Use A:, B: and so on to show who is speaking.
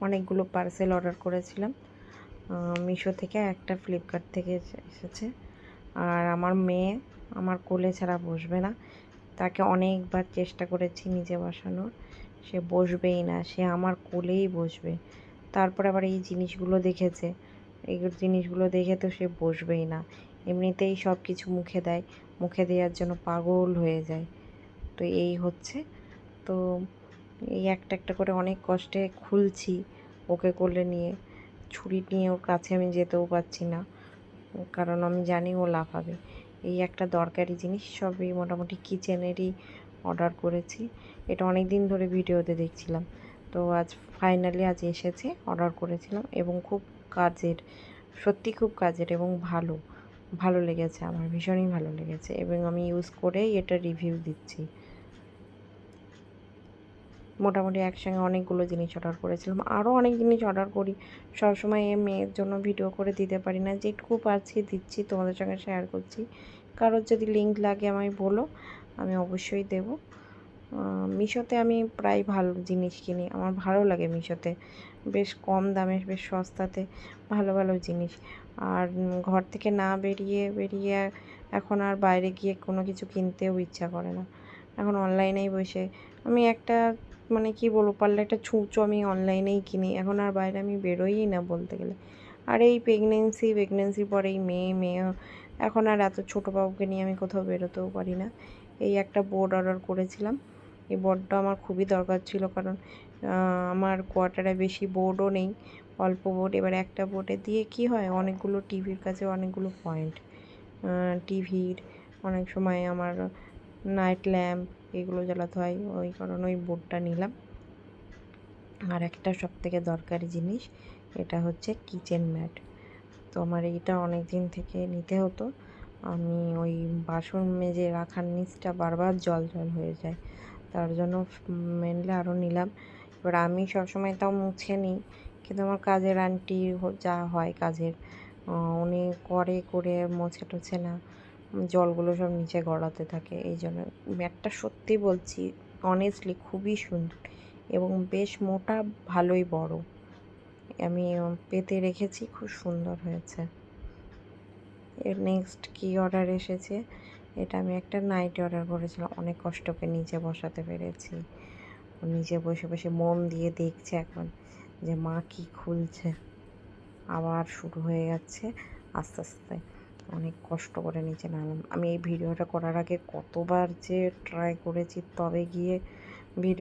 A: অনেকগুলো parcel order করেছিলাম মিশো থেকে, একটা ফ্লিপকার্ট থেকে এসেছে। আর আমার মেয়ে আমার কোলে ছাড়া বসবে না, তাকে অনেকবার চেষ্টা করেছি নিচে বসানোর, সে বসবেই না, সে আমার কোলেই বসবে। তারপর আবার এই জিনিসগুলো দেখেছে, এই জিনিসগুলো দেখে তো সে বসবেই না, এমনিতেই সব কিছু মুখে দেয়, মুখে দেওয়ার জন্য পাগল হয়ে যায়। তো এই হচ্ছে, তো এই একটা একটা করে অনেক কষ্টে খুলছি ওকে কোলে নিয়ে। ছুরি নিয়ে ওর কাছে আমি যেতেও পারছি না, কারণ আমি জানি ও লাফাবে। এই একটা দরকারি জিনিস, সবই মোটামুটি কিচেনেরই অর্ডার করেছি। এটা অনেক দিন ধরে ভিডিওতে দেখছিলাম, তো আজ ফাইনালি আজ এসেছে। অর্ডার করেছিলাম এবং খুব কাজের, সত্যি খুব কাজের এবং ভালো ভালো লেগেছে, আমার ভীষণই ভালো লেগেছে এবং আমি ইউজ করেই এটা রিভিউ দিচ্ছি। মোটামুটি একসঙ্গে অনেকগুলো জিনিস অর্ডার করেছিলাম, আরও অনেক জিনিস অর্ডার করি। সবসময় মেয়ের জন্য ভিডিও করে দিতে পারি না, যেটুকু পারছি দিচ্ছি, তোমাদের সঙ্গে শেয়ার করছি। কারোর যদি লিঙ্ক লাগে আমায় বলো, আমি অবশ্যই দেব। মিশোতে আমি প্রায় ভালো জিনিস কিনি, আমার ভালো লাগে মিশোতে, বেশ কম দামে বেশ সস্তাতে ভালো ভালো জিনিস। আর ঘর থেকে না বেরিয়ে বেরিয়ে এখন আর বাইরে গিয়ে কোনো কিছু কিনতেও ইচ্ছা করে না, এখন অনলাইনেই বসে আমি একটা, মানে কি বলবো, পারলে একটা ছুঁচো আমি অনলাইনেই কিনি, এখন আর বাইরে আমি বেরোই না বলতে গেলে। আর এই প্রেগনেন্সির পরে এই মেয়ে এখন আর এত ছোটো বাবুকে নিয়ে আমি কোথাও বেরোতেও পারি না। এই একটা বোর্ড অর্ডার করেছিলাম, এই বোর্ডটা আমার খুবই দরকার ছিল, কারণ আমার কোয়ার্টারে বেশি বোর্ডও নেই, অল্প বোর্ড। এবার একটা বোর্ডে দিয়ে কি হয়, অনেকগুলো টিভির কাছে অনেকগুলো পয়েন্ট, টিভির অনেক সময় আমার নাইট ল্যাম্প এগুলো জ্বালাতে হয়, ওই কারণে ওই বোর্ডটা নিলাম। আর একটা সবথেকে দরকারি জিনিস, এটা হচ্ছে কিচেন ম্যাট। তো আমার এইটা অনেক দিন থেকে নিতে হতো, আমি ওই বাসন মেজে রাখার নিচটা বারবার জল জল হয়ে যায়, তার জন্য মেনলি আরও নিলাম। এবার আমি সবসময় তাও মুছে নিই, কিন্তু আমার কাজের আন্টি যা হয় কাজের, উনি করে মোছে টোছে না, জলগুলো সব নিচে গড়াতে থাকে। এই জন্য ম্যাটটা সত্যি বলছি অনেস্টলি খুবই সুন্দর এবং বেশ মোটা, ভালোই বড়, আমি পেতে রেখেছি, খুব সুন্দর হয়েছে। এর নেক্সট কি অর্ডার এসেছে, এটা আমি একটা নাইটি অর্ডার করেছিলাম, অনেক কষ্ট করে নিচে বসাতে পেরেছি, নিচে বসে বসে মন দিয়ে দেখছে এখন যে মা কি খুলছে। আবার শুরু হয়ে যাচ্ছে আস্তে আস্তে, অনেক কষ্ট করে নিচে নামলাম। আমি এই ভিডিওটা করার আগে কতবার যে ট্রাই করেছি, তবে গিয়ে ভিডিও